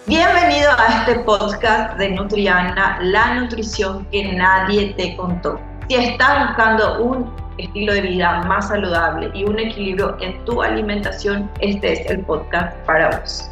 Bienvenido a este podcast de Nutriana, la nutrición que nadie te contó. Si estás buscando un estilo de vida más saludable y un equilibrio en tu alimentación, este es el podcast para vos.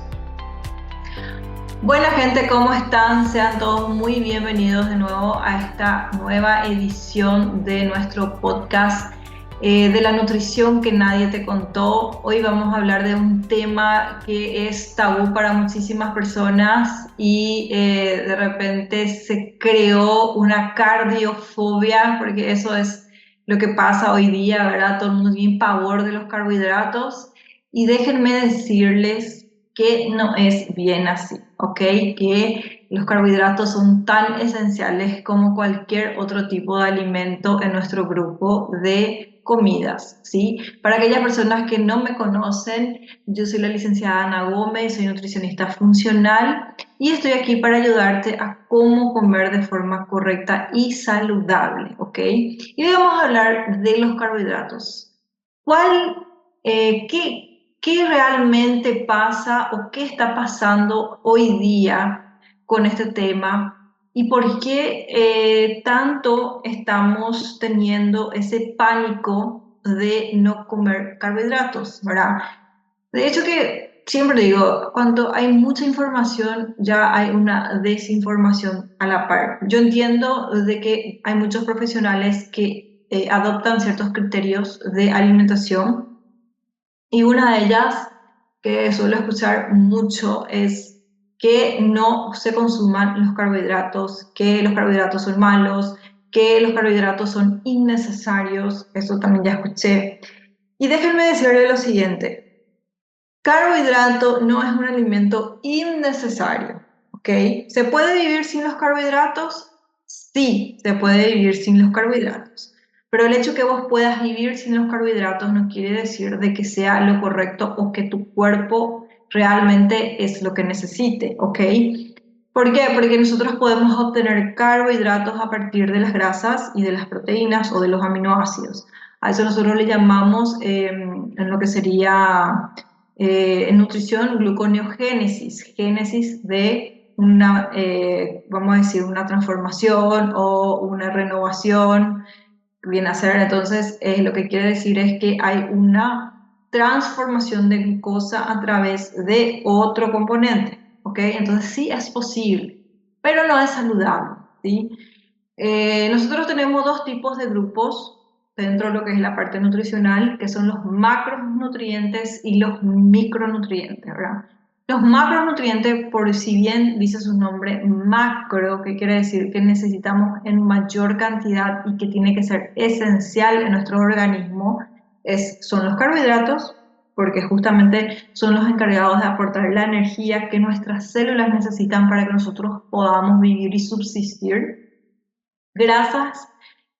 Buena gente, ¿cómo están? Sean todos muy bienvenidos de nuevo a esta nueva edición de nuestro podcast de la nutrición que nadie te contó. Hoy vamos a hablar de un tema que es tabú para muchísimas personas y de repente se creó una cardiofobia, porque eso es lo que pasa hoy día, ¿verdad? Todo el mundo tiene pavor de los carbohidratos y déjenme decirles que no es bien así, ¿ok? Que los carbohidratos son tan esenciales como cualquier otro tipo de alimento en nuestro grupo de comidas, ¿sí? Para aquellas personas que no me conocen, yo soy la licenciada Ana Gómez, soy nutricionista funcional y estoy aquí para ayudarte a cómo comer de forma correcta y saludable, ¿ok? Y hoy vamos a hablar de los carbohidratos. ¿Cuál, qué realmente pasa o qué está pasando hoy día con este tema y por qué tanto estamos teniendo ese pánico de no comer carbohidratos, ¿verdad? De hecho que siempre digo, cuando hay mucha información ya hay una desinformación a la par. Yo entiendo de que hay muchos profesionales que adoptan ciertos criterios de alimentación y una de ellas que suelo escuchar mucho es que no se consuman los carbohidratos, que los carbohidratos son malos, que los carbohidratos son innecesarios, eso también ya escuché. Y déjenme decirle lo siguiente, carbohidrato no es un alimento innecesario, ¿ok? ¿Se puede vivir sin los carbohidratos? Sí, se puede vivir sin los carbohidratos. Pero el hecho que vos puedas vivir sin los carbohidratos no quiere decir de que sea lo correcto o que tu cuerpo realmente es lo que necesite, ¿ok? ¿Por qué? Porque nosotros podemos obtener carbohidratos a partir de las grasas y de las proteínas o de los aminoácidos. A eso nosotros le llamamos en lo que sería en nutrición gluconeogénesis, génesis de una, vamos a decir, una transformación o una renovación, viene a ser. Entonces, lo que quiere decir es que hay una transformación de glucosa a través de otro componente, ¿ok? Entonces, sí es posible, pero no es saludable, ¿sí? Nosotros tenemos dos tipos de grupos dentro de lo que es la parte nutricional, que son los macronutrientes y los micronutrientes, ¿verdad? Los macronutrientes, por si bien dice su nombre macro, que quiere decir que necesitamos en mayor cantidad y que tiene que ser esencial en nuestro organismo, son los carbohidratos, porque justamente son los encargados de aportar la energía que nuestras células necesitan para que nosotros podamos vivir y subsistir, grasas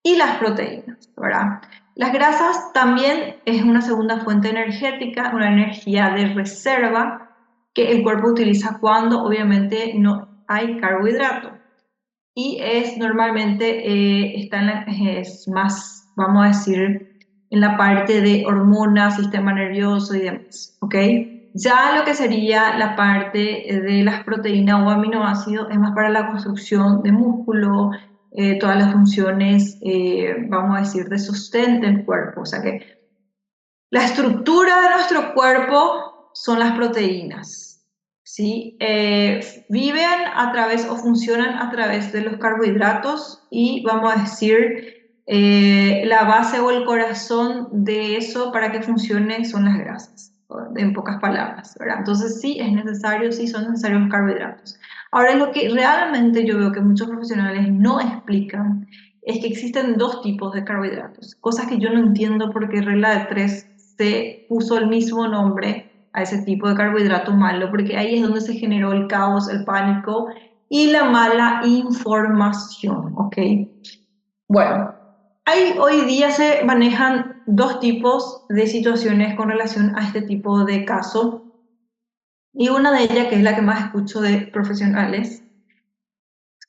y las proteínas, ¿verdad? Las grasas también es una segunda fuente energética, una energía de reserva que el cuerpo utiliza cuando obviamente no hay carbohidrato. Y es normalmente, es más, vamos a decir, en la parte de hormonas, sistema nervioso y demás, ¿ok? Ya lo que sería la parte de las proteínas o aminoácidos es más para la construcción de músculo, todas las funciones, vamos a decir, de sostén del cuerpo. O sea que la estructura de nuestro cuerpo son las proteínas, ¿sí? Viven a través o funcionan a través de los carbohidratos y vamos a decir, la base o el corazón de eso para que funcione son las grasas, en pocas palabras, ¿verdad? Entonces sí es necesario, sí son necesarios los carbohidratos. Ahora, lo que realmente yo veo que muchos profesionales no explican es que existen dos tipos de carbohidratos, cosas que yo no entiendo porque regla de tres se puso el mismo nombre a ese tipo de carbohidrato malo, porque ahí es donde se generó el caos, el pánico y la mala información, ¿ok? Bueno, hoy día se manejan dos tipos de situaciones con relación a este tipo de caso, y una de ellas, que es la que más escucho de profesionales,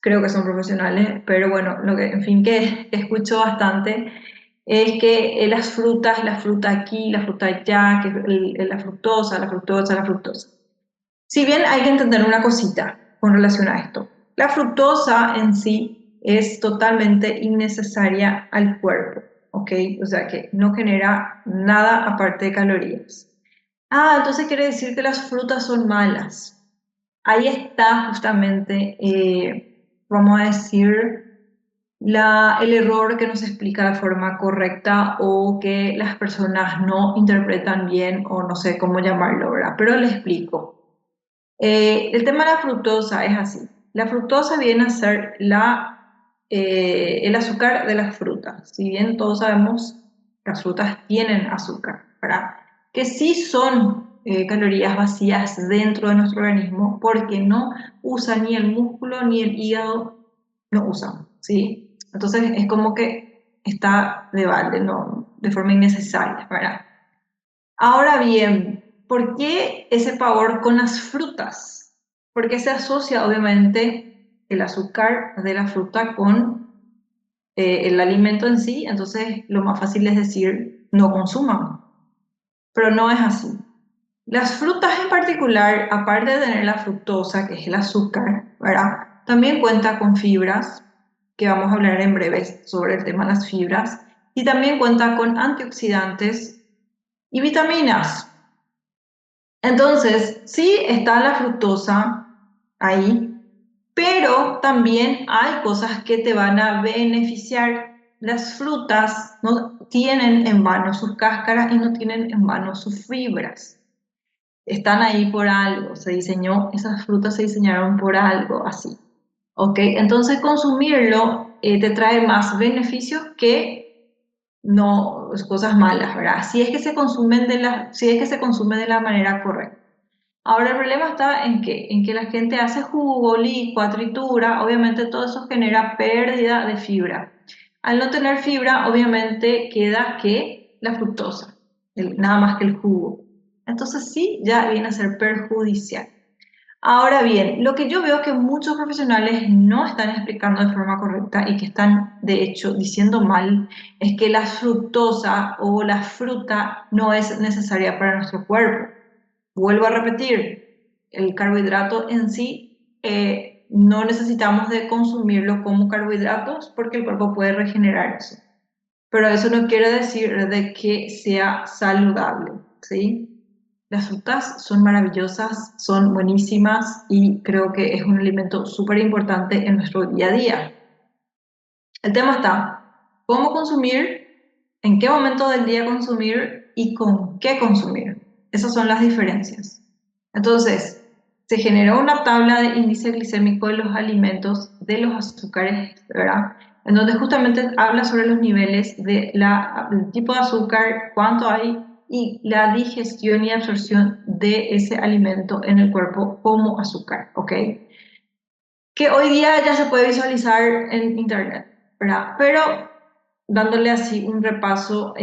creo que son profesionales, pero bueno, lo que, en fin, que escucho bastante es que las frutas, la fruta aquí, la fruta allá, que la fructosa, la fructosa, la fructosa. Si bien hay que entender una cosita con relación a esto, la fructosa en sí es totalmente innecesaria al cuerpo, ¿ok? O sea que no genera nada aparte de calorías. Entonces quiere decir que las frutas son malas. Ahí está justamente, vamos a decir, el error que nos explica la forma correcta o que las personas no interpretan bien o no sé cómo llamarlo, ¿verdad? Pero le explico. El tema de la fructosa es así. La fructosa viene a ser el azúcar de las frutas. Si bien todos sabemos, las frutas tienen azúcar, ¿verdad? Que sí son calorías vacías dentro de nuestro organismo porque no usan ni el músculo ni el hígado, no usan, ¿sí? Entonces es como que está de balde, ¿no? De forma innecesaria, ¿verdad? Ahora bien, ¿por qué ese pavor con las frutas? Porque se asocia obviamente el azúcar de la fruta con el alimento en sí, entonces lo más fácil es decir no consuman, pero no es así. Las frutas en particular, aparte de tener la fructosa, que es el azúcar, ¿verdad? También cuenta con fibras, que vamos a hablar en breve sobre el tema de las fibras, y también cuenta con antioxidantes y vitaminas. Entonces, sí está la fructosa ahí, pero también hay cosas que te van a beneficiar. Las frutas no tienen en vano sus cáscaras y no tienen en vano sus fibras. Están ahí por algo, esas frutas se diseñaron por algo así. ¿Ok? Entonces consumirlo te trae más beneficios que no cosas malas, ¿verdad? Si es que se consume de la manera correcta. Ahora el problema está en que la gente hace jugo, licua, tritura, obviamente todo eso genera pérdida de fibra. Al no tener fibra, obviamente queda que la fructosa, nada más que el jugo. Entonces sí, ya viene a ser perjudicial. Ahora bien, lo que yo veo que muchos profesionales no están explicando de forma correcta y que están de hecho diciendo mal es que la fructosa o la fruta no es necesaria para nuestro cuerpo. Vuelvo a repetir, el carbohidrato en sí no necesitamos de consumirlo como carbohidratos porque el cuerpo puede regenerar eso. Pero eso no quiere decir de que sea saludable, ¿sí? Las frutas son maravillosas, son buenísimas y creo que es un alimento súper importante en nuestro día a día. El tema está, ¿cómo consumir? ¿En qué momento del día consumir? ¿Y con qué consumir? Esas son las diferencias. Entonces, se generó una tabla de índice glicémico de los alimentos, de los azúcares, ¿verdad? En donde justamente habla sobre los niveles del tipo de azúcar, cuánto hay y la digestión y absorción de ese alimento en el cuerpo como azúcar, ¿ok? Que hoy día ya se puede visualizar en internet, ¿verdad? Pero dándole así un repaso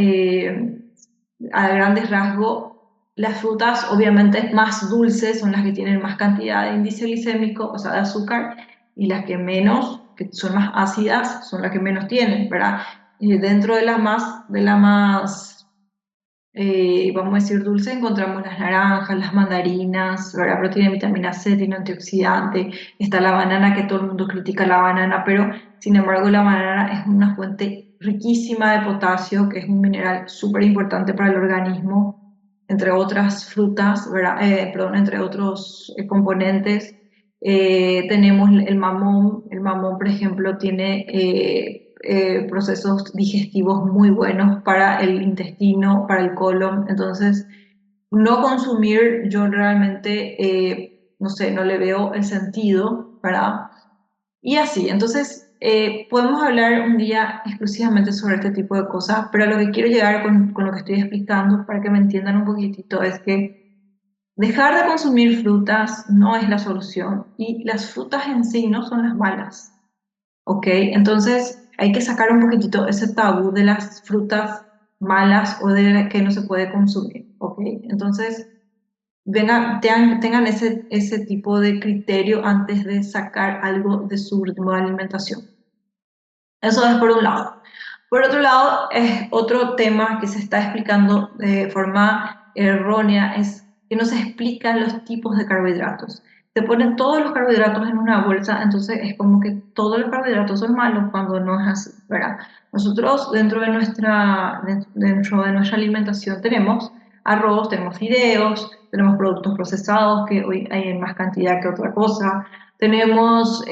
a grandes rasgos, las frutas obviamente más dulces son las que tienen más cantidad de índice glicémico, o sea, de azúcar, y las que menos, que son más ácidas, son las que menos tienen, ¿verdad? Dentro vamos a decir, dulce, encontramos las naranjas, las mandarinas, ¿verdad? Pero tiene vitamina C, tiene antioxidante, está la banana, que todo el mundo critica la banana, pero sin embargo la banana es una fuente riquísima de potasio, que es un mineral súper importante para el organismo, entre otras frutas, ¿verdad? Perdón, entre otros componentes. Tenemos el mamón, por ejemplo, tiene procesos digestivos muy buenos para el intestino, para el colon. Entonces, no consumir, yo realmente, no sé, no le veo el sentido, ¿verdad? Y así, entonces, podemos hablar un día exclusivamente sobre este tipo de cosas, pero a lo que quiero llegar con lo que estoy explicando, para que me entiendan un poquitito, es que dejar de consumir frutas no es la solución y las frutas en sí no son las malas. ¿Ok? Entonces hay que sacar un poquitito ese tabú de las frutas malas o de que no se puede consumir. ¿Ok? Entonces tengan ese tipo de criterio antes de sacar algo de su ritmo de alimentación. Eso es por un lado. Por otro lado, es otro tema que se está explicando de forma errónea, es que no se explican los tipos de carbohidratos. Te ponen todos los carbohidratos en una bolsa, entonces es como que todos los carbohidratos son malos cuando no es así, ¿verdad? Nosotros dentro de nuestra alimentación tenemos arroz, tenemos fideos, tenemos productos procesados que hoy hay en más cantidad que otra cosa, tenemos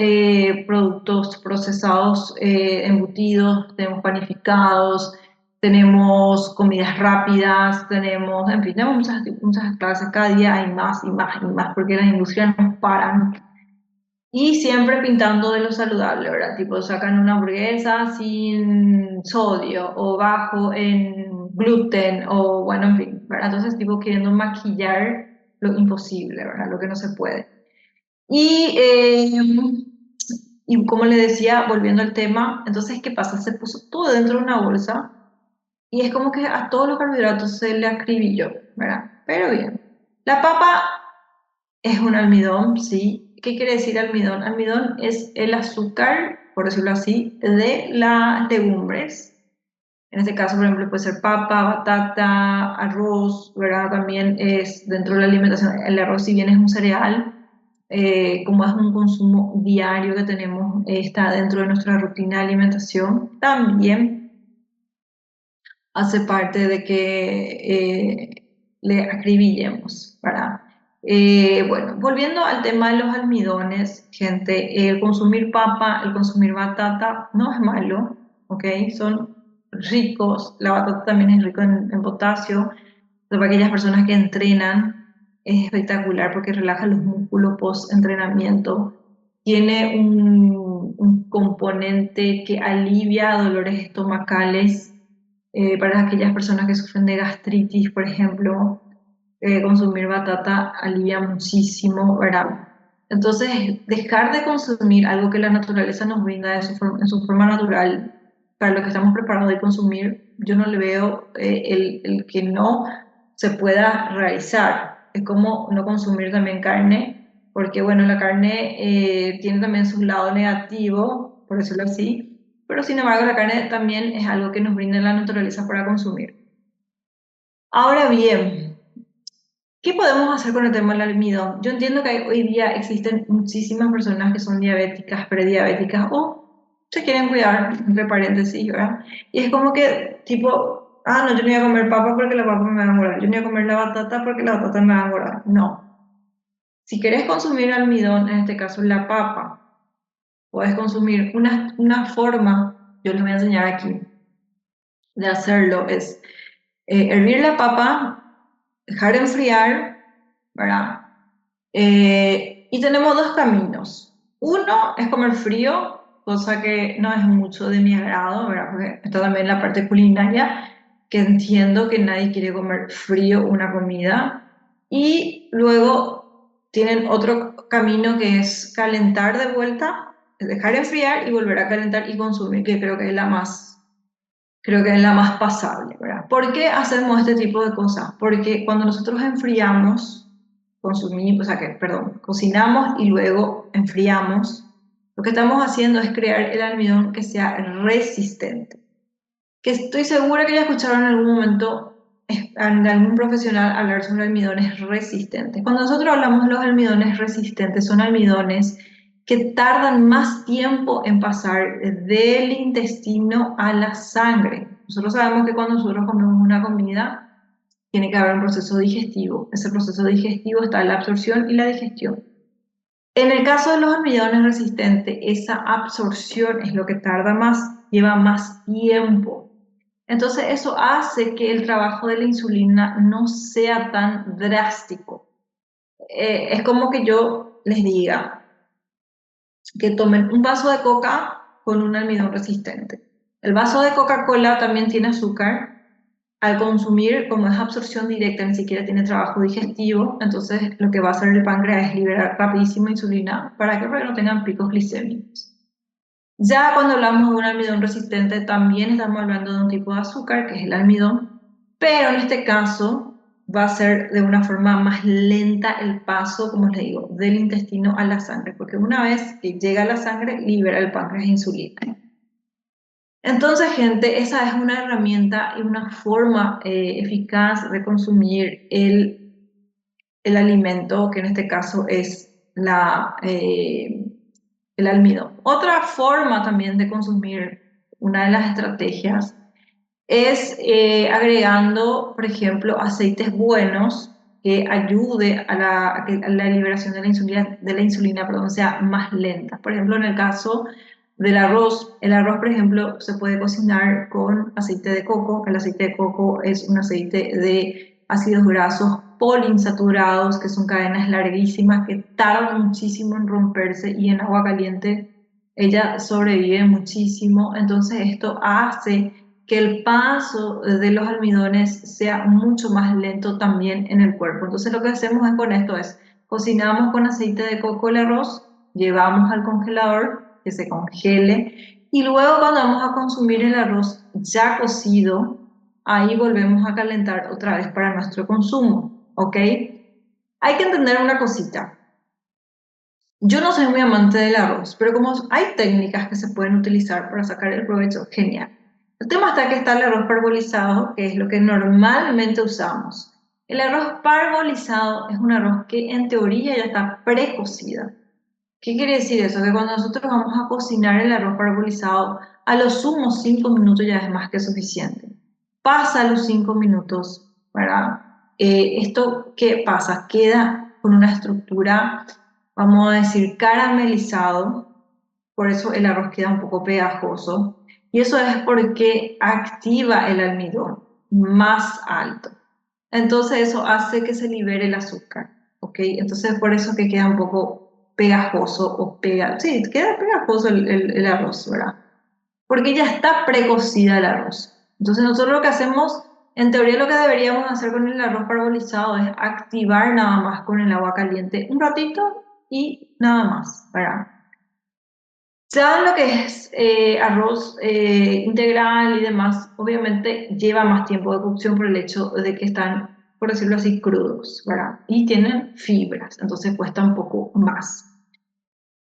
productos procesados, embutidos, tenemos panificados, tenemos comidas rápidas, tenemos, en fin, tenemos muchas clases, cada día hay más y más y más, porque las industrias no paran. Y siempre pintando de lo saludable, ¿verdad? Tipo, sacan una hamburguesa sin sodio o bajo en gluten o, bueno, en fin, ¿verdad? Entonces, tipo, queriendo maquillar lo imposible, ¿verdad? Lo que no se puede. Y, eh, y como le decía, volviendo al tema, entonces, ¿qué pasa? Se puso todo dentro de una bolsa y es como que a todos los carbohidratos se le acribilló, ¿verdad? Pero bien. La papa es un almidón, sí. ¿Qué quiere decir almidón? Almidón es el azúcar, por decirlo así, de las legumbres. En este caso, por ejemplo, puede ser papa, batata, arroz, ¿verdad? También es dentro de la alimentación. El arroz, si bien es un cereal, como es un consumo diario que tenemos, está dentro de nuestra rutina de alimentación, también hace parte de que le acribillemos, ¿verdad? Bueno, volviendo al tema de los almidones, gente, el consumir papa, el consumir batata no es malo, ¿ok? Son ricos, la batata también es rico en potasio, pero para aquellas personas que entrenan es espectacular porque relaja los músculos post-entrenamiento, tiene un componente que alivia dolores estomacales para aquellas personas que sufren de gastritis, por ejemplo, consumir batata alivia muchísimo, ¿verdad? Entonces, dejar de consumir algo que la naturaleza nos brinda en su forma natural, para lo que estamos preparados de consumir, yo no le veo el que no se pueda realizar. Es como no consumir también carne, porque bueno, la carne tiene también su lado negativo, por decirlo así, pero sin embargo la carne también es algo que nos brinda la naturaleza para consumir. Ahora bien, ¿qué podemos hacer con el tema del almidón? Yo entiendo que hoy día existen muchísimas personas que son diabéticas, prediabéticas o se quieren cuidar, entre paréntesis, ¿verdad? Y es como que, tipo, no, yo no voy a comer papa porque la papa me va a engordar, yo no voy a comer la batata porque la batata me va a engordar. No. Si querés consumir almidón, en este caso la papa, puedes consumir una forma, yo les voy a enseñar aquí, de hacerlo, es hervir la papa, dejar enfriar, ¿verdad? Y tenemos dos caminos. Uno es comer frío, cosa que no es mucho de mi agrado, ¿verdad? Porque está también la parte culinaria, que entiendo que nadie quiere comer frío una comida. Y luego tienen otro camino que es calentar de vuelta, es dejar enfriar y volver a calentar y consumir, que creo que es la más pasable, ¿verdad? ¿Por qué hacemos este tipo de cosas? Porque cuando nosotros enfriamos, consumimos, o sea que, perdón, cocinamos y luego enfriamos, lo que estamos haciendo es crear el almidón que sea resistente. Que estoy segura que ya escucharon en algún momento de algún profesional hablar sobre almidones resistentes. Cuando nosotros hablamos de los almidones resistentes, son almidones que tardan más tiempo en pasar del intestino a la sangre. Nosotros sabemos que cuando nosotros comemos una comida, tiene que haber un proceso digestivo. Ese proceso digestivo está en la absorción y la digestión. En el caso de los almidones resistentes, esa absorción es lo que tarda más, lleva más tiempo. Entonces eso hace que el trabajo de la insulina no sea tan drástico. Es como que yo les diga que tomen un vaso de coca con un almidón resistente. El vaso de Coca-Cola también tiene azúcar. Al consumir, como es absorción directa, ni siquiera tiene trabajo digestivo, entonces lo que va a hacer el páncreas es liberar rapidísimo insulina. ¿Para qué? Para que no tengan picos glicémicos. Ya cuando hablamos de un almidón resistente, también estamos hablando de un tipo de azúcar, que es el almidón, pero en este caso va a ser de una forma más lenta el paso, como les digo, del intestino a la sangre, porque una vez que llega a la sangre, libera el páncreas insulina. Entonces, gente, esa es una herramienta y una forma eficaz de consumir el alimento, que en este caso es el almidón. Otra forma también de consumir, una de las estrategias, es agregando, por ejemplo, aceites buenos que ayude a que la liberación de la insulina, perdón, sea más lenta. Por ejemplo, en el caso del arroz, el arroz, por ejemplo, se puede cocinar con aceite de coco. El aceite de coco es un aceite de ácidos grasos poliinsaturados, que son cadenas larguísimas que tardan muchísimo en romperse, y en agua caliente ella sobrevive muchísimo. Entonces esto hace que el paso de los almidones sea mucho más lento también en el cuerpo. Entonces lo que hacemos con esto es, cocinamos con aceite de coco el arroz, llevamos al congelador que se congele, y luego cuando vamos a consumir el arroz ya cocido, ahí volvemos a calentar otra vez para nuestro consumo, ¿ok? Hay que entender una cosita. Yo no soy muy amante del arroz, pero como hay técnicas que se pueden utilizar para sacar el provecho, genial. El tema está que está el arroz parbolizado, que es lo que normalmente usamos. El arroz parbolizado es un arroz que en teoría ya está precocido. ¿Qué quiere decir eso? Que cuando nosotros vamos a cocinar el arroz parbolizado, a lo sumo 5 minutos ya es más que suficiente. Pasa los 5 minutos, ¿verdad? ¿Esto qué pasa? Queda con una estructura, vamos a decir, caramelizado. Por eso el arroz queda un poco pegajoso. Y eso es porque activa el almidón más alto. Entonces eso hace que se libere el azúcar, ¿ok? Entonces por eso que queda un poco pegajoso o sí, queda pegajoso el arroz, ¿verdad? Porque ya está precocida el arroz. Entonces nosotros lo que hacemos, en teoría lo que deberíamos hacer con el arroz parbolizado es activar nada más con el agua caliente un ratito y nada más, ¿verdad? Ya lo que es arroz integral y demás, obviamente lleva más tiempo de cocción por el hecho de que están, por decirlo así, crudos, ¿verdad? Y tienen fibras, entonces cuesta un poco más.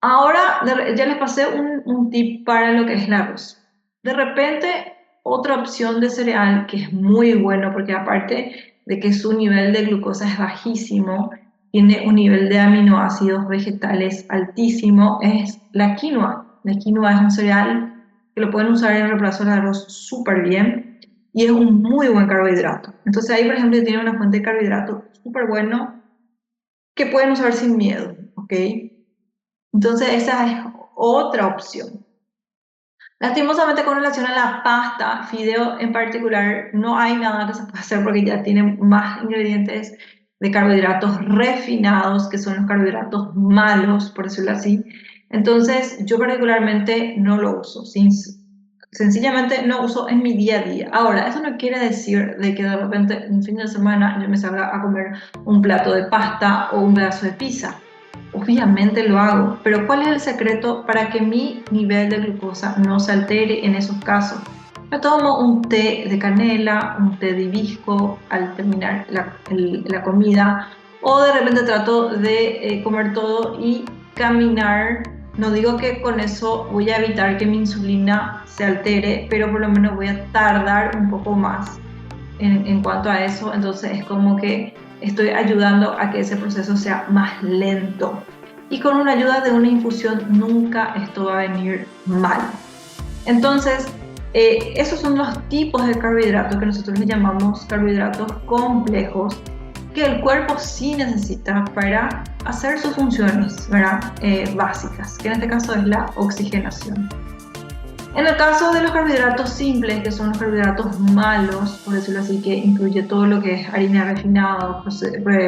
Ahora ya les pasé un tip para lo que es el arroz. De repente, otra opción de cereal que es muy bueno, porque aparte de que su nivel de glucosa es bajísimo, tiene un nivel de aminoácidos vegetales altísimo, es la quinoa. La quinoa es un cereal que lo pueden usar en reemplazo del arroz súper bien, y es un muy buen carbohidrato. Entonces ahí, por ejemplo, tiene una fuente de carbohidrato súper bueno que pueden usar sin miedo, ¿ok? Entonces esa es otra opción. Lastimosamente, con relación a la pasta, fideo en particular, no hay nada que se pueda hacer porque ya tiene más ingredientes de carbohidratos refinados, que son los carbohidratos malos, por decirlo así. Entonces yo particularmente no lo uso, sencillamente no uso en mi día a día. Ahora, eso no quiere decir de que de repente un fin de semana yo me salga a comer un plato de pasta o un pedazo de pizza. Obviamente lo hago, pero ¿cuál es el secreto para que mi nivel de glucosa no se altere en esos casos? Me tomo un té de canela, un té de hibisco al terminar la comida, o de repente trato de comer todo y caminar. No digo que con eso voy a evitar que mi insulina se altere, pero por lo menos voy a tardar un poco más en cuanto a eso. Entonces es como que estoy ayudando a que ese proceso sea más lento. Y con una ayuda de una infusión nunca esto va a venir mal. Entonces, esos son los tipos de carbohidratos que nosotros le llamamos carbohidratos complejos, que el cuerpo sí necesita para hacer sus funciones, ¿verdad? Básicas, que en este caso es la oxigenación. En el caso de los carbohidratos simples, que son los carbohidratos malos, por decirlo así, que incluye todo lo que es harina refinada,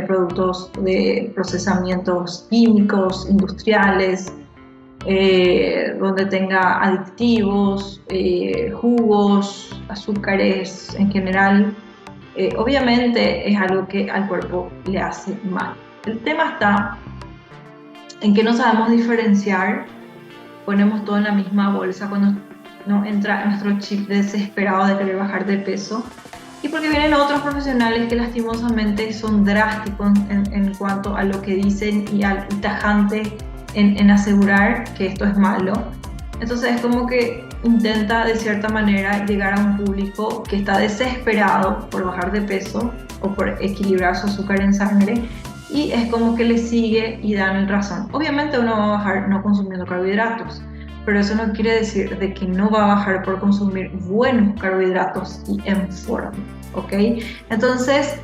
productos de procesamientos químicos, industriales, donde tenga aditivos, jugos, azúcares en general, obviamente es algo que al cuerpo le hace mal. El tema está en que no sabemos diferenciar, ponemos todo en la misma bolsa cuando no entra nuestro chip desesperado de querer bajar de peso, y porque vienen otros profesionales que lastimosamente son drásticos en cuanto a lo que dicen y tajante en asegurar que esto es malo. Entonces es como que intenta de cierta manera llegar a un público que está desesperado por bajar de peso o por equilibrar su azúcar en sangre, y es como que le sigue y dan razón. Obviamente uno va a bajar no consumiendo carbohidratos, pero eso no quiere decir de que no va a bajar por consumir buenos carbohidratos y en forma, ¿ok? Entonces,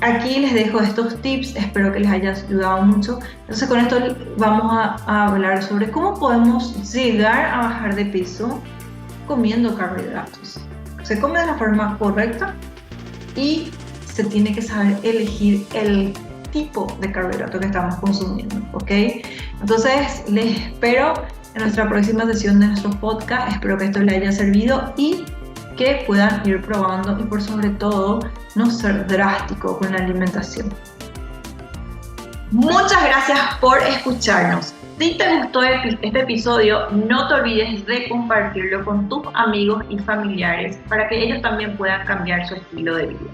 aquí les dejo estos tips, espero que les haya ayudado mucho. Entonces, con esto vamos a hablar sobre cómo podemos llegar a bajar de peso comiendo carbohidratos. Se come de la forma correcta y se tiene que saber elegir el tipo de carbohidrato que estamos consumiendo, ¿ok? Entonces, les espero en nuestra próxima sesión de nuestro podcast. Espero que esto les haya servido y que puedan ir probando y por sobre todo no ser drástico con la alimentación. Muchas gracias por escucharnos. Si te gustó este episodio, no te olvides de compartirlo con tus amigos y familiares para que ellos también puedan cambiar su estilo de vida.